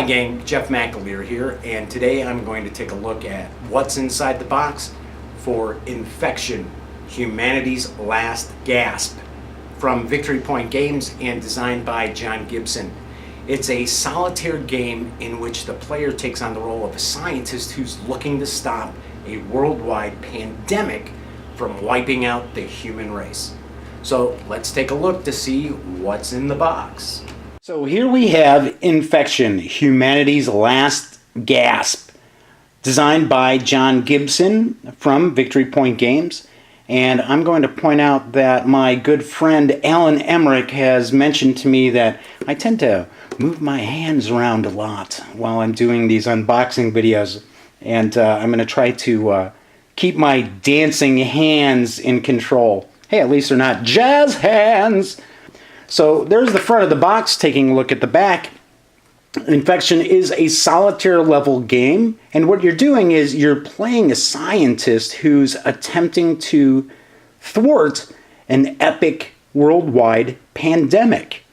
Hi gang, Jeff McAleer here, and today I'm going to take a look at what's inside the box for Infection, Humanity's Last Gasp, from Victory Point Games and designed by John Gibson. It's a solitaire game in which the player takes on the role of a scientist who's looking to stop a worldwide pandemic from wiping out the human race. So let's take a look to see what's in the box. So here we have Infection, Humanity's Last Gasp, designed by John Gibson from Victory Point Games. And I'm going to point out that my good friend Alan Emmerich has mentioned to me that I tend to move my hands around a lot while I'm doing these unboxing videos. And I'm going to try to keep my dancing hands in control. Hey, at least they're not jazz hands! So there's the front of the box. Taking a look at the back, Infection is a solitaire level game, and what you're doing is you're playing a scientist who's attempting to thwart an epic worldwide pandemic.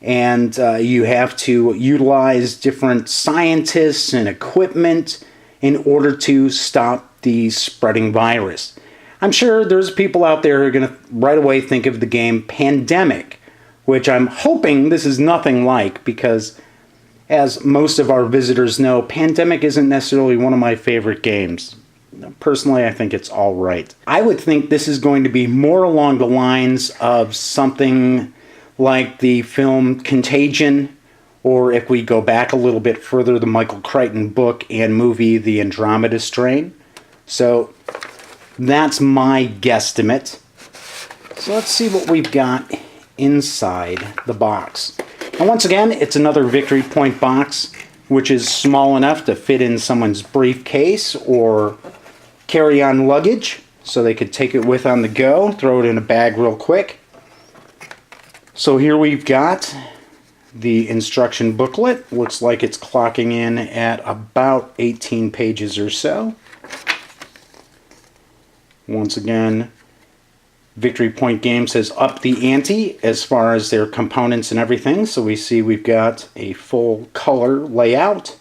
And you have to utilize different scientists and equipment in order to stop the spreading virus. I'm sure there's people out there who are going to right away think of the game Pandemic, which I'm hoping this is nothing like, because as most of our visitors know, Pandemic isn't necessarily one of my favorite games. Personally, I think it's all right. I would think this is going to be more along the lines of something like the film Contagion, or if we go back a little bit further, the Michael Crichton book and movie The Andromeda Strain. So that's my guesstimate. So let's see what we've got inside the box. And once again, it's another Victory Point box, which is small enough to fit in someone's briefcase or carry-on luggage, so they could take it with on the go, throw it in a bag real quick. So here we've got the instruction booklet. Looks like it's clocking in at about 18 pages or so. Once again, Victory Point Games has upped the ante as far as their components and everything. So we see we've got a full color layout.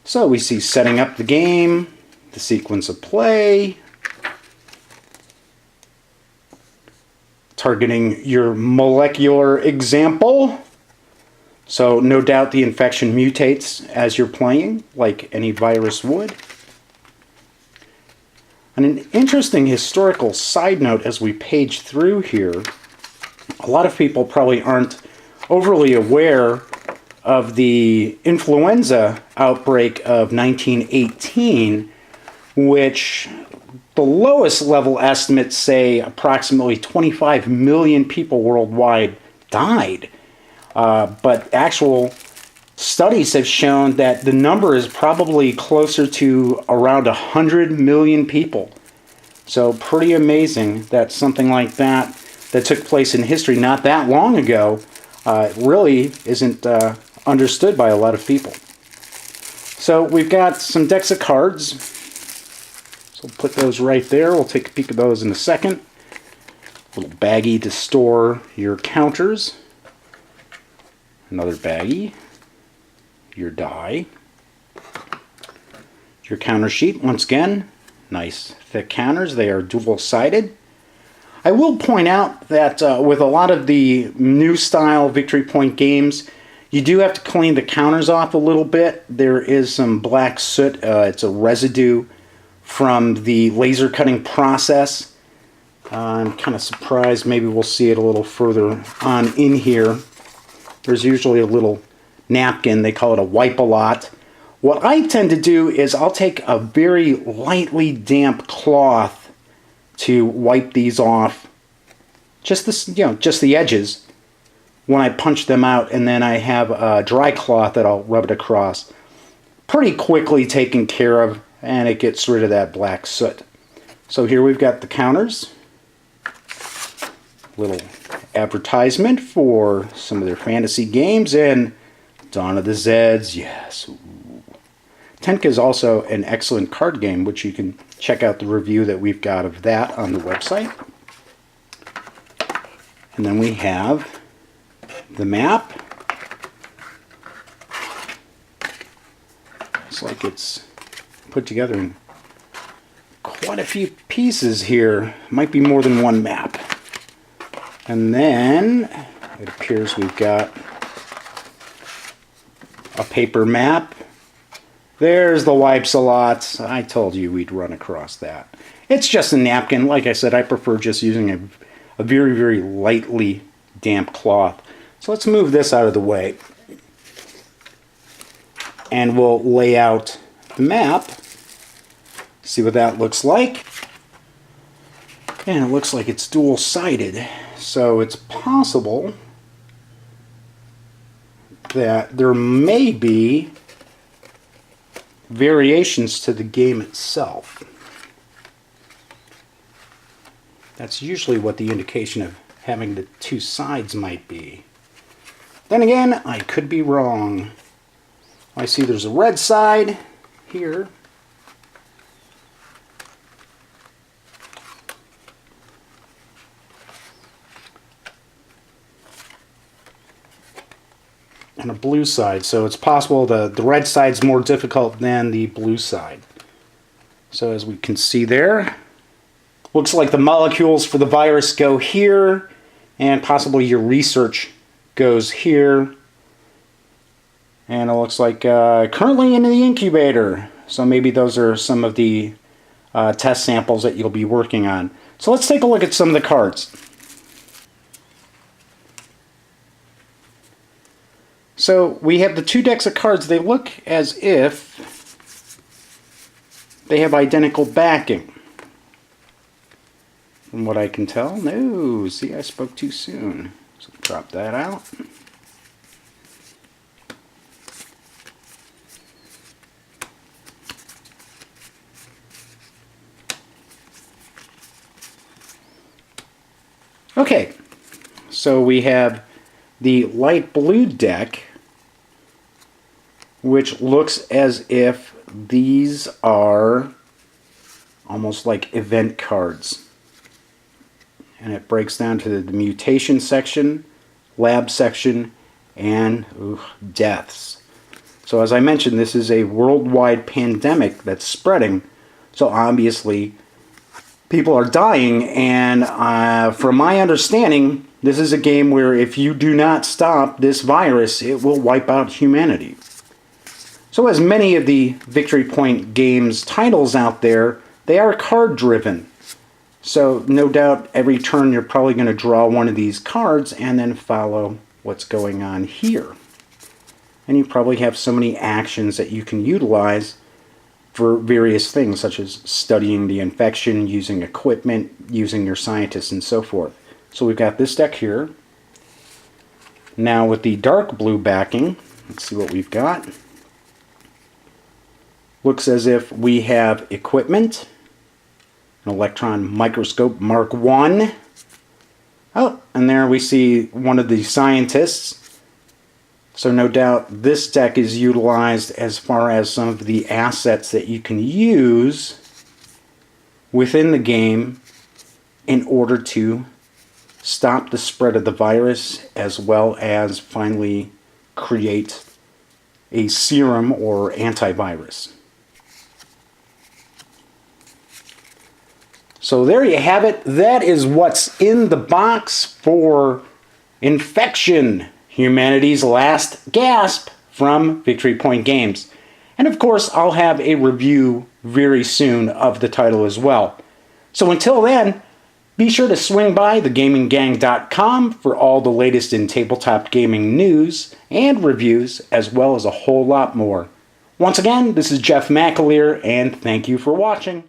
So we see setting up the game, the sequence of play, targeting your molecular example. So no doubt the infection mutates as you're playing, like any virus would. And an interesting historical side note as we page through here, a lot of people probably aren't overly aware of the influenza outbreak of 1918, which the lowest level estimates say approximately 25 million people worldwide died. But actual studies have shown that the number is probably closer to around 100 million people. So pretty amazing that something like that took place in history not that long ago really isn't understood by a lot of people. So we've got some decks of cards. So we'll put those right there. We'll take a peek at those in a second. A little baggie to store your counters. Another baggie. Your die, your counter sheet. Once again, nice thick counters. They are dual-sided. I will point out that with a lot of the new style Victory Point games, you do have to clean the counters off a little bit. There is some black soot. It's a residue from the laser cutting process. I'm kind of surprised. Maybe we'll see it a little further on in here. There's usually a little napkin, they call it a wipe-a-lot. What I tend to do is I'll take a very lightly damp cloth to wipe these off, just the edges, when I punch them out, and then I have a dry cloth that I'll rub it across. Pretty quickly taken care of, and it gets rid of that black soot. So here we've got the counters. Little advertisement for some of their fantasy games, and Dawn of the Zeds, yes. Ooh. Tenka is also an excellent card game, which you can check out the review that we've got of that on the website. And then we have the map, Looks like it's put together in quite a few pieces here. Might be more than one map. And then it appears we've got a paper map. There's the wipes-a-lot. I told you we'd run across that. It's just a napkin. Like I said, I prefer just using a very, very lightly damp cloth. So let's move this out of the way. And we'll lay out the map. See what that looks like. And it looks like it's dual-sided. So it's possible that there may be variations to the game itself. That's usually what the indication of having the two sides might be. Then again, I could be wrong. I see there's a red side here. And a blue side, so it's possible the red side's more difficult than the blue side. So as we can see there, looks like the molecules for the virus go here, and possibly your research goes here. And it looks like currently in the incubator, so maybe those are some of the test samples that you'll be working on. So let's take a look at some of the cards. So we have the two decks of cards. They look as if they have identical backing. From what I can tell. No, see, I spoke too soon. So drop that out. Okay, so we have the light blue deck, which looks as if these are almost like event cards. And it breaks down to the mutation section, lab section, and deaths. So as I mentioned, this is a worldwide pandemic that's spreading. So obviously, people are dying, and from my understanding, this is a game where if you do not stop this virus, it will wipe out humanity. So as many of the Victory Point Games titles out there, they are card driven. So no doubt every turn you're probably going to draw one of these cards and then follow what's going on here. And you probably have so many actions that you can utilize for various things, such as studying the infection, using equipment, using your scientists, and so forth. So we've got this deck here. Now with the dark blue backing, let's see what we've got. Looks as if we have equipment, an electron microscope Mark I. Oh, and there we see one of the scientists. So no doubt this deck is utilized as far as some of the assets that you can use within the game in order to stop the spread of the virus, as well as finally create a serum or antivirus. So there you have it. That is what's in the box for Infection, Humanity's Last Gasp from Victory Point Games. And of course, I'll have a review very soon of the title as well. So until then, be sure to swing by thegaminggang.com for all the latest in tabletop gaming news and reviews, as well as a whole lot more. Once again, this is Jeff McAleer, and thank you for watching.